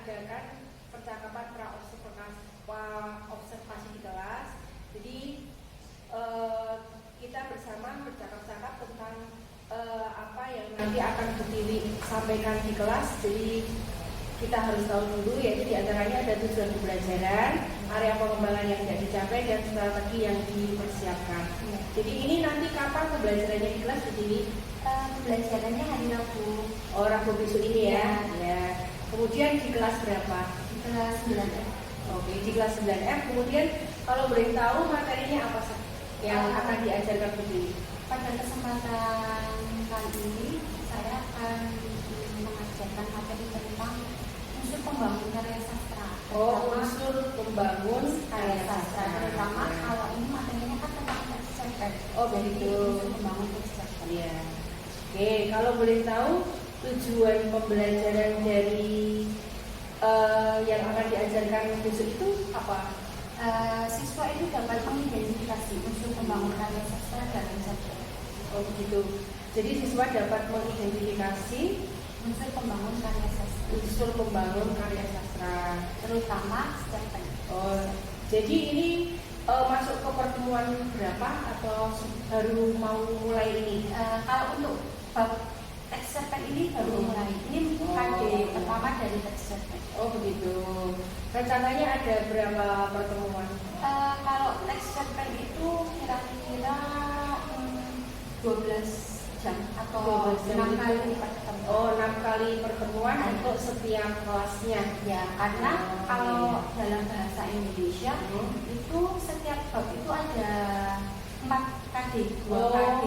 mengadakan percakapan observasi di kelas. Jadi kita bersama bercakap-cakap tentang apa yang nanti akan disampaikan di kelas. Jadi kita harus tahu dulu, yaitu diantaranya ada tujuan pembelajaran, area pengembangan yang tidak dicapai, dan strategi yang dipersiapkan. Ya. Jadi ini nanti kapan pembelajarannya di kelas begini? Pembelajarannya hari Rabu. Oh, Rabu besok ini ya. Ya. Kemudian di kelas berapa? Di kelas 9F. Oke, di kelas 9F. Kemudian kalau boleh tahu materinya apa sih yang akan diajarkan begini? Pada kesempatan kali ini saya akan mengajarkan materi tentang unsur pembangun karya sastra. Oh, unsur pembangun karya sastra. Terutama kalau ini materinya kan tentang teks cerpen. Oh, begitu. Unsur pembangun teks cerpen. Iya. Oke, kalau boleh tahu tujuan pembelajaran dari yang akan diajarkan besok itu apa? Siswa itu dapat mengidentifikasi unsur pembangun karya sastra dalam cerpen. Oh, begitu. Jadi siswa dapat mengidentifikasi Unsur pembangun karya sastra. unsur pembangun karya sastra, Terutama cerpen. Oh, jadi ini masuk ke pertemuan berapa atau baru mau mulai ini? Kalau untuk bab teks cerpen ini baru mulai. Ini KD pertama dari teks cerpen. Oh, begitu. Rencananya ada berapa pertemuan? Kalau teks cerpen itu kira-kira 12 jam atau 12 jam 6 itu. kali pertemuan. Oh, 6 kali pertemuan untuk setiap kelasnya. Ya, karena kalau dalam bahasa Indonesia itu setiap bab itu ada 4 KD, 2 KD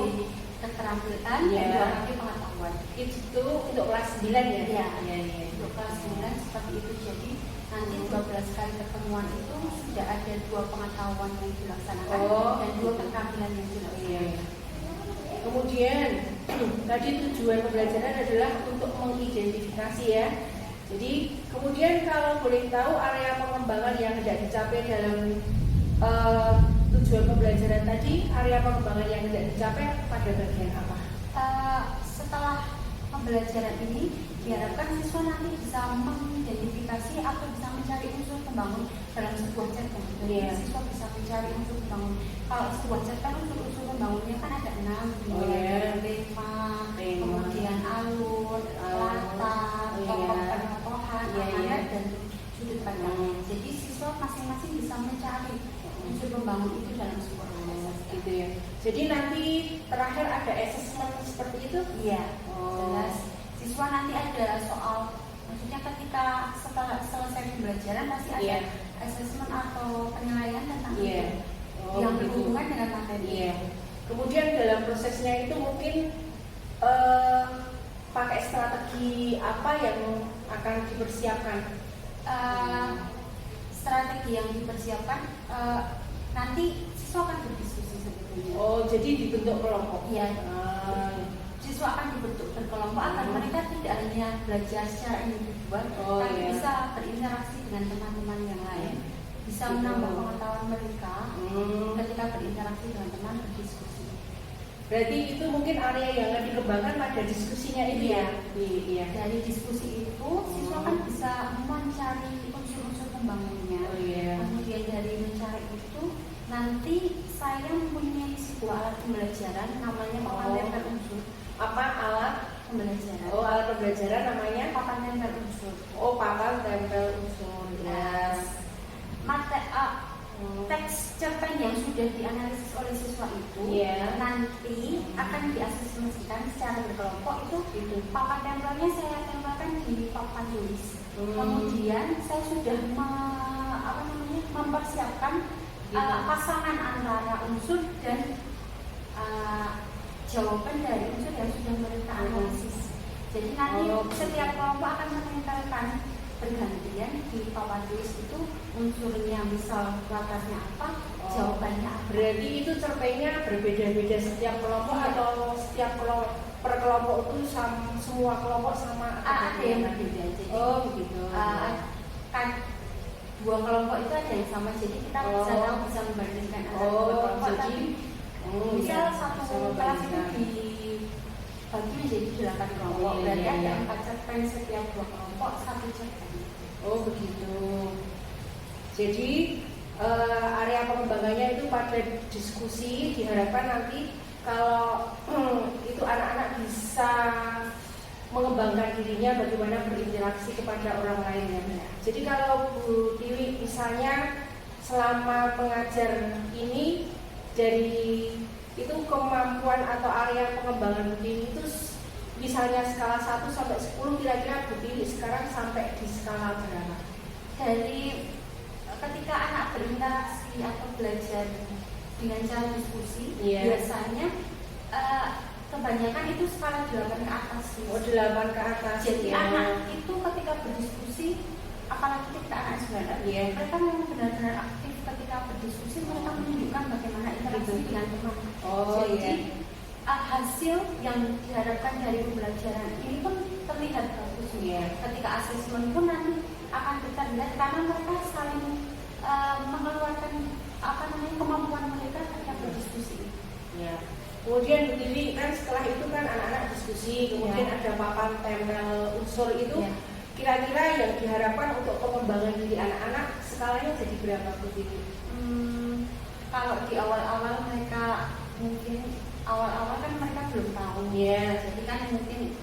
keterampilan dan 2 KD pengetahuan. Itu untuk kelas 9 ya? Iya. Iya. Untuk kelas 9 seperti itu. Jadi nanti 12 kali pertemuan itu sudah ada 2 pengetahuan yang dilaksanakan dan 2 keterampilan yang dilaksanakan. Iya. Kemudian tadi tujuan pembelajaran adalah untuk mengidentifikasi ya. Jadi kemudian kalau boleh tahu area pengembangan yang tidak dicapai dalam tujuan pembelajaran tadi, area pengembangan yang tidak dicapai pada bagian apa? Setelah pembelajaran ini diharapkan siswa nanti bisa mengidentifikasi atau bisa mencari unsur pembangun dalam sebuah cerpen. Jadi siswa bisa mencari unsur pembangun. Kalau sebuah cerpen unsur pembangunnya kan ada 6, tema, kemudian alur, latar, tokoh-tokohan, dan sudut pandang. Jadi siswa masing-masing bisa mencari unsur pembangun itu dalam sebuah cerpen. Gitu ya. Jadi nanti terakhir ada assessment seperti itu? Iya. Jelas. Siswa nanti ada soal, maksudnya ketika setelah selesai pembelajaran pasti ada assessment atau penilaian tentang itu yang berhubungan dengan materi. Kemudian dalam prosesnya itu mungkin pakai strategi apa yang akan dipersiapkan? Strategi yang dipersiapkan nanti siswa akan berdiskusi sebetulnya. Oh, jadi dibentuk kelompok? Iya. Siswa akan dibentuk berkelompok agar mereka tidak hanya belajar secara individual, tapi bisa berinteraksi dengan teman-teman yang lain, bisa menambah pengetahuan mereka ketika berinteraksi dengan teman berdiskusi. Berarti itu mungkin area yang akan dikembangkan pada diskusinya ini ya? Iya. Dari diskusi itu siswa kan bisa mencari unsur-unsur pembangunnya. Kemudian dari mencari itu nanti saya mempunyai sebuah alat pembelajaran namanya papan tempel unsur. Apa alat pembelajaran? Oh, alat pembelajaran namanya papan tempel unsur. Oh, papan tempel unsur. Teks cerpen yang sudah dianalisis oleh siswa itu nanti akan diasesmenkan secara berkelompok. Itu papan tempelnya saya tempelkan di papan tulis. Kemudian saya sudah mempersiapkan pasangan antara unsur dan jawaban dari unsur yang sudah mereka analisis. Jadi nanti setiap kelompok akan menempelkan bergantian di papan tulis itu unsurnya, misal latarnya apa, jawabannya apa. Berarti itu cerpennya berbeda-beda setiap kelompok atau setiap per kelompok itu semua kelompok sama? Ada yang berbeda. Jadi begitu. Kan dua kelompok itu ada yang sama, jadi kita bisa membandingkan antara dua kelompok. Jadi misal satu kelas itu bagi menjadi 8 kelompok. Iya, Berarti iya, ada iya. 4 cerpen setiap 2 kelompok, 1 cerpen. Oh begitu. Jadi area pengembangannya itu pada diskusi, diharapkan nanti kalau itu anak-anak bisa mengembangkan dirinya bagaimana berinteraksi kepada orang lain ya. Jadi kalau Bu Tiwi misalnya selama mengajar ini dari itu kemampuan atau area pengembangan Bu Tiwi itu misalnya skala 1 sampai 10 kira-kira Bu Tiwi sekarang sampai di skala berapa? Dari ketika anak berinteraksi atau belajar dengan cara diskusi, biasanya kebanyakan itu skala 8 ke atas. Oh 8 ke atas. Jadi anak itu ketika berdiskusi, apalagi ketika anak sekolah, mereka memang benar-benar aktif ketika berdiskusi, mereka menunjukkan bagaimana interaksi dengan teman. Jadi hasil yang diharapkan dari pembelajaran ini pun terlihat bagus. Ketika asesmen pun nanti akan kita lihat karena mereka saling mengeluarkan kemampuan mereka ketika berdiskusi. Kemudian Bu Tiwi kan setelah itu kan anak-anak diskusi, kemudian ada papan tempel unsur itu. Kira-kira yang diharapkan untuk pengembangan diri anak-anak skalanya jadi berapa Bu Tiwi? Kalau di awal-awal mereka mungkin awal-awal kan mereka belum tahu. Jadi kan mungkin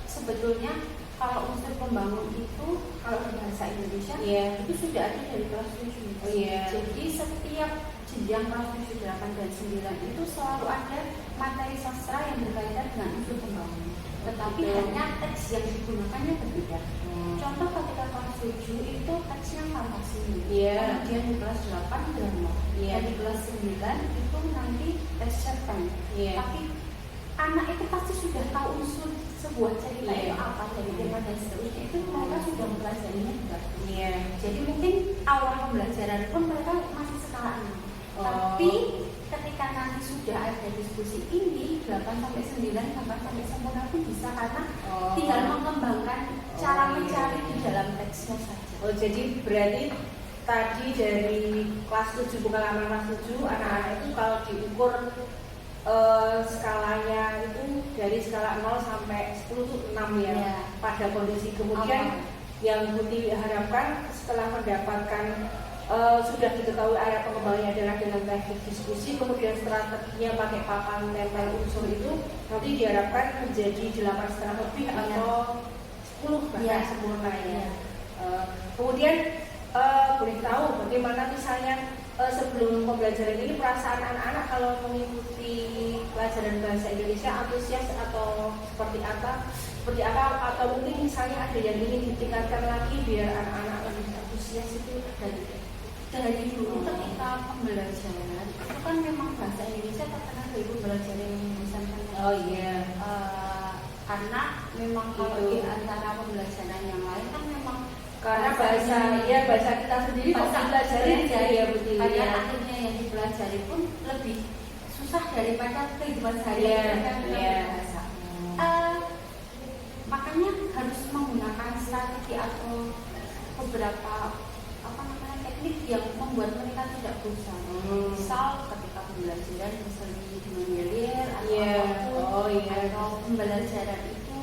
sebetulnya kalau unsur pembangun itu kalau di bahasa Indonesia itu sudah ada dari kelas 7. Jadi setiap jenjang kelas 7, 8 dan 9 itu selalu ada materi sastra yang berkaitan dengan unsur pembangun. Tetapi hanya teks yang digunakannya berbeda. Contoh ketika kelas 7 itu teksnya fantasi. Kemudian di kelas 8 drama. Dan di kelas 9 itu nanti teks cerpen. Tapi anak itu pasti sudah tahu unsur sebuah cerita itu apa, dari tema dan seterusnya itu mereka sudah mempelajarinya juga. Jadi mungkin awal pembelajaran pun mereka masih skala 6. Tapi ketika nanti sudah ada diskusi ini 8 sampai 9, 8 sampai sempurna pun bisa karena tinggal mengembangkan cara mencari di dalam teksnya saja. Jadi berarti tadi dari kelas 7 pengalaman kelas 7 anak-anak itu kalau diukur skalanya itu dari skala 0 sampai 10 itu 6 pada kondisi. Kemudian yang Bu Tiwi harapkan setelah mendapatkan sudah diketahui area pengembangannya adalah dengan teknik diskusi, kemudian strateginya pakai papan tempel unsur itu nanti diharapkan menjadi 8,5 lebih atau 10 bahkan sempurna kemudian boleh tahu bagaimana misalnya sebelum pembelajaran ini perasaan anak-anak kalau mengikuti pelajaran bahasa Indonesia, antusias atau seperti apa atau mungkin misalnya ada yang ingin ditingkatkan lagi biar anak-anak lebih antusias itu dari dulu ketika pembelajaran itu kan memang bahasa Indonesia terkenal dari pembelajaran yang membosankan. Karena memang kalau di antara pembelajaran yang lain kan memang karena bahasa kita sendiri bahasa dipelajari karena akhirnya yang dipelajari pun lebih susah daripada kehidupan sehari-hari bahasa. Makanya harus menggunakan strategi atau beberapa teknik yang membuat mereka tidak bosan. Misal ketika pembelajaran misalnya menyelir atau pembelajaran itu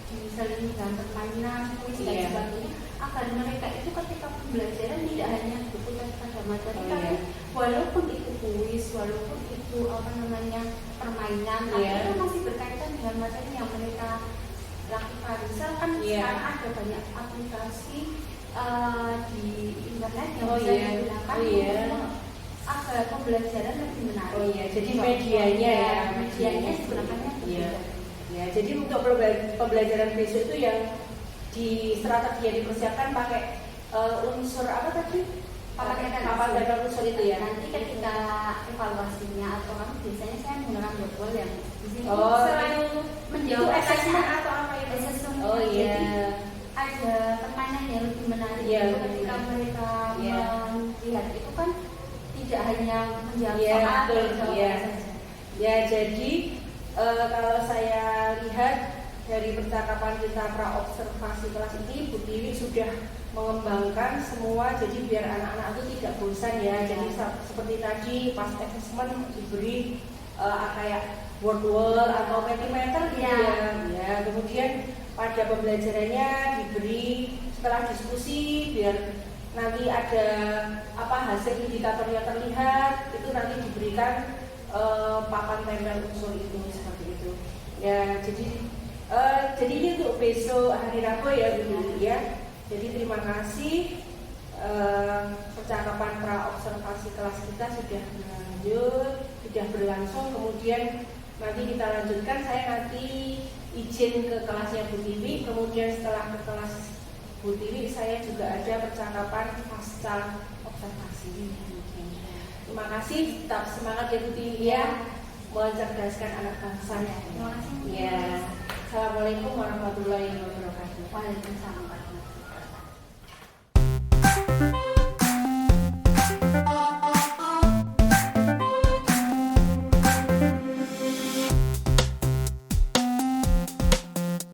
diselingi dengan permainan, kuis dan sebagainya, agar mereka itu ketika pembelajaran tidak hanya berkutat pada materi, tapi walaupun itu kuis, walaupun itu permainan, tapi itu masih berkaitan dengan materi yang mereka lakukan. Misalkan sekarang ada banyak aplikasi di internet yang bisa digunakan agar pembelajaran lebih menarik. Jadi medianya sebenarnya jadi untuk pembelajaran besok itu yang di strategi yang dipersiapkan pakai unsur apa tadi? Papan tempel unsur itu Nanti ketika evaluasinya atau biasanya saya menggunakan jadwal yang di sini selain menjawab assessment atau apa itu? Jadi ada permainan yang lebih menarik ketika mereka melihat itu kan tidak hanya menjawab soal jadi kalau saya lihat dari percakapan kita praobservasi kelas ini, Bu Tiwi sudah mengembangkan semua jadi biar anak-anak itu tidak bosan Jadi seperti tadi pas assessment diberi kayak word wall atau Mentimeter gitu ya. Ya, kemudian pada pembelajarannya diberi setelah diskusi biar nanti ada hasil indikatornya terlihat, itu nanti diberikan papan tempel unsur itu seperti itu. Ya, jadi ini untuk besok hari Rabu ya Bu ya. Jadi terima kasih, percakapan pra observasi kelas kita sudah berlangsung. Kemudian nanti kita lanjutkan, saya nanti izin ke kelasnya Bu Tiwi. Kemudian setelah ke kelas Bu Tiwi saya juga ada percakapan pasca observasi. Terima kasih, tetap semangat ya Bu Tiwi ya, mencerdaskan anak bangsa. Terima kasih. Ya, assalamualaikum warahmatullahi wabarakatuh. Waalaikumsalam.